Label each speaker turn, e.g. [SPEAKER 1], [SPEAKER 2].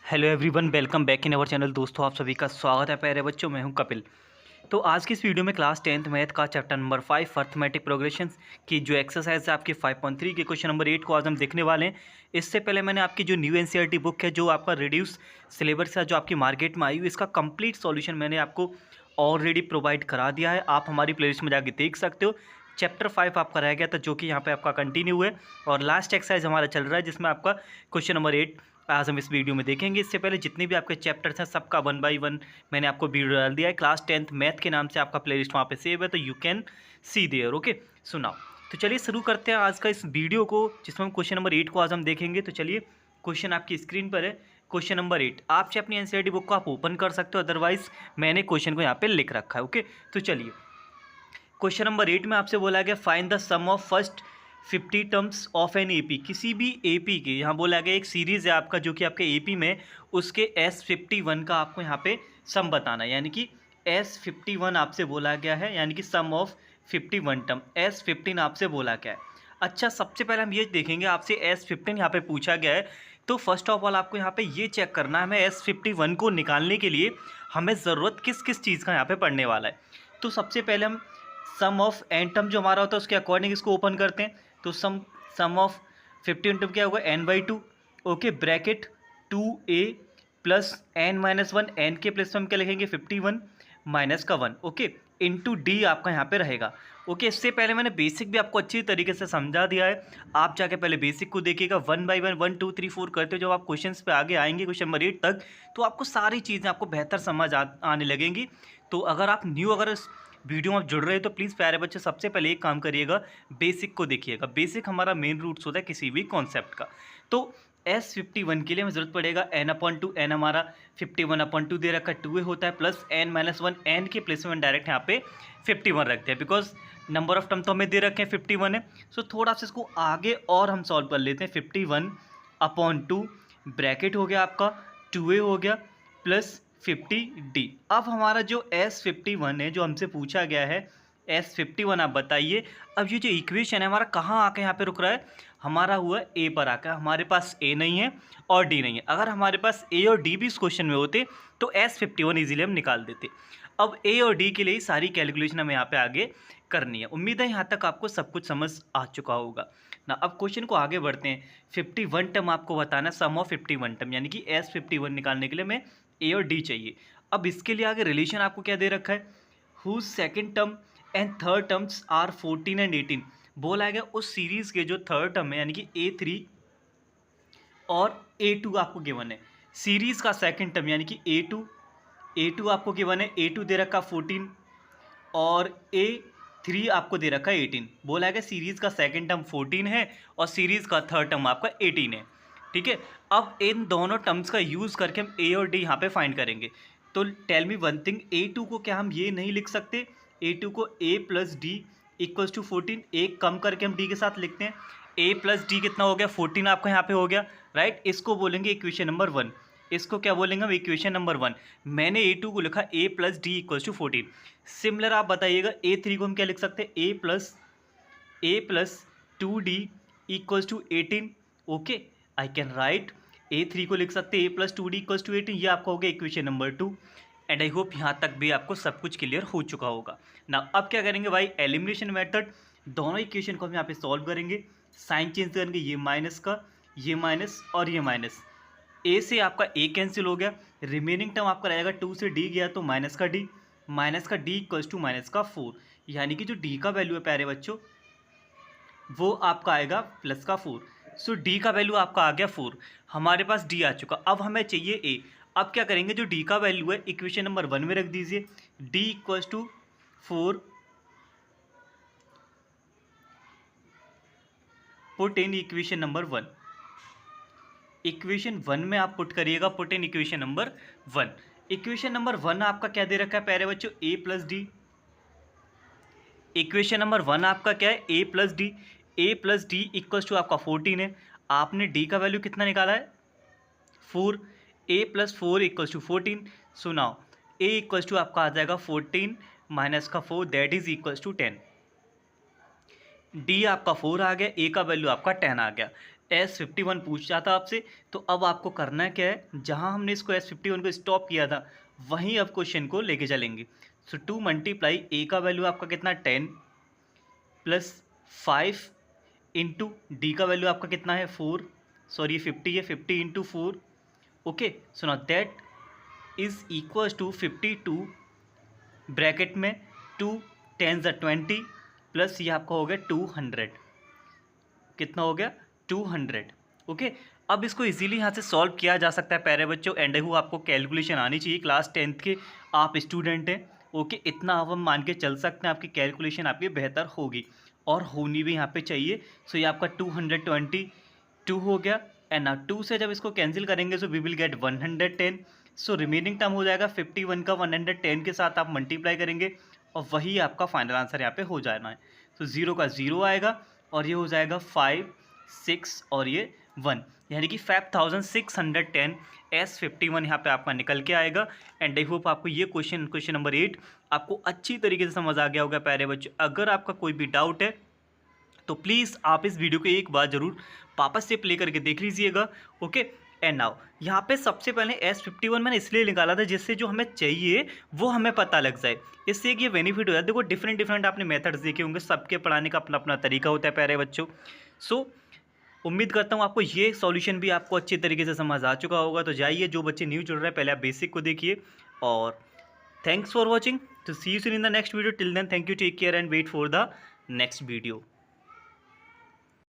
[SPEAKER 1] Hello everyone, welcome back in our channel. दोस्तों, आप सभी का स्वागत है प्यारे बच्चों। मैं हूं कपिल। तो आज की इस वीडियो में क्लास 10th मैथ का चैप्टर नंबर 5 अर्थमेटिक प्रोग्रेशंस की जो एक्सरसाइज है आपकी 5.3 के क्वेश्चन नंबर 8 को आज हम देखने वाले हैं। इससे पहले मैंने आपकी जो न्यू एनसीईआरटी बुक है, जो आपका रिड्यूस सिलेबस है, जो आपकी मार्केट में आई हुई, इसका कंप्लीट सॉल्यूशन मैंने आपको ऑलरेडी प्रोवाइड करा दिया है। आप हमारी प्लेलिस्ट में जाके देख सकते हो। चैप्टर 5 आपका रह गया था, जो कि यहाँ पे आपका कंटिन्यू है, और लास्ट एक्सरसाइज हमारा चल रहा है, जिसमें आपका क्वेश्चन नंबर 8 आज हम इस वीडियो में देखेंगे। इससे पहले जितने भी आपके चैप्टर्स हैं, सबका 1 बाय 1 मैंने आपको वीडियो डाल दिया है। क्लास 10th मैथ के नाम से आपका प्लेलिस्ट वहाँ पे सेव है, तो you can see there. Okay, सुनाओ। तो चलिए शुरू करते हैं आज का इस वीडियो को, जिसमें हम क्वेश्चन नंबर 8 को आज हम देखेंगे। तो चलिए, क्वेश्चन आपकी स्क्रीन पर है, क्वेश्चन नंबर 8। आप चाहे अपनी एनसीईआरटी बुक को आप ओपन कर सकते हो, अदरवाइज मैंने क्वेश्चन को यहाँ पे लिख रखा है। ओके, तो चलिए, क्वेश्चन नंबर 8 में आपसे बोला गया find the sum of first 50 terms of an AP. किसी भी एपी के, यहाँ बोला गया एक सीरीज़ है आपका, जो कि आपके एपी में उसके S51 का आपको यहाँ पे सम बताना है, यानी कि S51 आपसे बोला गया है, यानी कि सम ऑफ 51 टर्म। S15 आपसे बोला गया है। अच्छा, सबसे पहले हम ये देखेंगे, आपसे S15 यहाँ पे पूछा गया है, तो फर्स्ट ऑफ ऑल आपको यहाँ पे ये चेक करना है, हमें S51 को निकालने के लिए हमें ज़रूरत किस किस चीज़ का यहाँ पे पड़ने वाला है। तो सबसे पहले हम सम ऑफ एन टर्म जो हमारा होता है उसके अकॉर्डिंग इसको ओपन करते हैं। तो सम ऑफ 51 टर्म क्या होगा, n/2। Okay, bracket 2a plus n-1, n के प्लेस में हम क्या लिखेंगे 51 माइनस का 1। ओके, इंटू डी आपका यहाँ पे रहेगा। ओके, इससे पहले मैंने बेसिक भी आपको अच्छी तरीके से समझा दिया है, आप जाके पहले बेसिक को देखिएगा। 1 बाय 1 1 2 3 4 करते हो, जब आप क्वेश्चन पे आगे आएंगे क्वेश्चन नंबर 8 तक, तो आपको सारी चीज़ें आपको बेहतर समझ आने लगेंगी। तो अगर आप न्यू अगर वीडियो में आप जुड़ रहे हैं, तो प्लीज़ प्यारे बच्चे सबसे पहले एक काम करिएगा, बेसिक को देखिएगा। बेसिक हमारा मेन रूट्स होता है किसी भी कॉन्सेप्ट का। तो S51 के लिए हमें ज़रूरत पड़ेगा n/2। n हमारा 51/2 दे रखा है, 2a होता है, प्लस n-1, n के प्लेस में डायरेक्ट यहाँ पे 51 रखते हैं, बिकॉज नंबर ऑफ टर्म तो हमें दे रखे हैं 51 है। सो थोड़ा सा इसको आगे और हम सॉल्व कर लेते हैं। 51/2 ब्रैकेट हो गया आपका, 2a हो गया, प्लस 50d। अब हमारा जो S51 है, जो हमसे पूछा गया है S51, आप बताइए अब ये जो इक्वेशन है हमारा कहाँ आके यहाँ पे रुक रहा है, हमारा हुआ ए पर आकर। हमारे पास ए नहीं है और डी नहीं है। अगर हमारे पास ए और डी भी इस क्वेश्चन में होते तो S51 इजीली हम निकाल देते। अब ए और डी के लिए सारी कैलकुलेशन हमें यहाँ पे आगे करनी है। उम्मीद है यहाँ तक आपको सब कुछ समझ आ चुका होगा ना। अब क्वेश्चन को आगे बढ़ते हैं। 51 टर्म आपको बताना, सम ऑफ 51 टर्म, यानी कि S51 निकालने के लिए हमें ए और डी चाहिए। अब इसके लिए आगे रिलेशन आपको क्या दे रखा है, whose second term and third terms are 14 and 18। बोला गया उस सीरीज के जो थर्ड टर्म है, यानी कि A3 और A2 आपको गिवन है। सीरीज का सेकंड टर्म यानी कि A2 आपको गिवन है। A2 दे रखा 14 और A3 आपको दे रखा 18। बोला गया सीरीज का सेकंड टर्म 14 है और सीरीज का थर्ड टर्म आपका 18 है। ठीक है, अब इन दोनों टर्म्स का यूज़ करके हम ए और डी यहाँ पे फाइंड करेंगे। तो tell me one thing, A2 को क्या हम ये नहीं लिख सकते, A2 को a plus D equals to 14, एक कम करके हम डी के साथ लिखते हैं। a प्लस डी कितना हो गया, 14 आपका यहाँ पे हो गया, राइट। इसको बोलेंगे इक्वेशन नंबर 1। इसको क्या बोलेंगे हम, इक्वेशन नंबर 1। मैंने A2 को लिखा a plus D equals to 14। Similar आप बताइएगा A3 को हम क्या लिख सकते हैं, a plus 2d equals to 18। Okay, I can write A3 को लिख सकते हैं a plus 2d equals to 18। ये आपका हो गया equation number 2। And I hope यहाँ तक भी आपको सब कुछ क्लियर हो चुका होगा ना। अब क्या करेंगे भाई, एलिमिनेशन मेथड, दोनों इक्वेशन को हम यहाँ पे सॉल्व करेंगे। साइन चेंज करेंगे, ये माइनस का ये माइनस और ये माइनस, ए से आपका ए कैंसिल हो गया। रिमेनिंग टर्म आपका रहेगा 2 से डी गया तो माइनस का डी इक्वल्स टू माइनस का 4, यानी कि जो डी का वैल्यू है प्यारे बच्चों, वो आपका आएगा प्लस का 4। सो डी का वैल्यू आपका आ गया 4। हमारे पास डी आ चुका, अब हमें चाहिए ए। अब क्या करेंगे, जो डी का वैल्यू है इक्वेशन नंबर 1 में रख दीजिए। D equals to 4 put in equation number 1। Equation 1 में आप पुट करिएगा, put in equation number 1। Equation number 1 आपका क्या दे रखा है प्यारे बच्चों, A plus D. Equation number 1 आपका क्या है, A plus D equals to आपका 14 है। आपने डी का वैल्यू कितना निकाला है, 4। a plus 4 equals to 14। So now a equals to आपका आ जाएगा 14 माइनस का 4, that is equals to 10। d आपका 4 आ गया, a का वैल्यू आपका 10 आ गया। S51 पूछा था आपसे। तो अब आपको करना क्या है, जहाँ हमने इसको S51 को स्टॉप किया था वहीं अब क्वेश्चन को लेके चलेंगे। सो 2 मल्टीप्लाई ए का वैल्यू आपका कितना 10 प्लस 5 इंटू डी का वैल्यू आपका कितना है 4, सॉरी 50 है, 50 into 4। Okay, so now that is equal to 52 bracket में 2 10 ज़ा 20 प्लस ये आपका हो गया 200। कितना हो गया 200। ओके, अब इसको इजीली यहाँ से सॉल्व किया जा सकता है प्यारे बच्चों। एंड वो आपको कैलकुलेशन आनी चाहिए, क्लास 10th के आप स्टूडेंट हैं। ओके, इतना अब हम मान के चल सकते हैं आपकी कैलकुलेशन आपकी बेहतर होगी और होनी भी यहाँ पे चाहिए। सो ये आपका 222 हो गया। एंड ना 2 से जब इसको कैंसिल करेंगे so we will get 110। So remaining term हो जाएगा 51 का 110 के साथ आप मल्टीप्लाई करेंगे और वही आपका फाइनल आंसर यहाँ पे हो जाना है। तो 0 का 0 आएगा और ये हो जाएगा 5 6 और ये 1, यानी कि 5610 S51 यहाँ पे आपका निकल के आएगा। एंड आई होप आपको ये क्वेश्चन नंबर 8 आपको अच्छी तरीके से समझ आ गया होगा प्यारे बच्चों। अगर आपका कोई भी डाउट है तो प्लीज़ आप इस वीडियो को एक बार ज़रूर वापस से प्ले करके देख लीजिएगा। ओके, एंड नाउ यहाँ पे सबसे पहले S51 मैंने इसलिए निकाला था जिससे जो हमें चाहिए वो हमें पता लग जाए। इससे एक ये बेनिफिट हो जाता है। देखो डिफरेंट आपने मेथड्स देखे होंगे, सबके पढ़ाने का अपना अपना तरीका होता है प्यारे बच्चों। सो उम्मीद करता हूँ आपको ये सॉल्यूशन भी आपको अच्छी तरीके से समझ आ चुका होगा। तो जाइए, जो बच्चे न्यू जुड़ रहे हैं पहले आप बेसिक को देखिए। और थैंक्स फॉर वॉचिंग, तो see you soon in the next video. Till then thank you, take care and wait for the next video.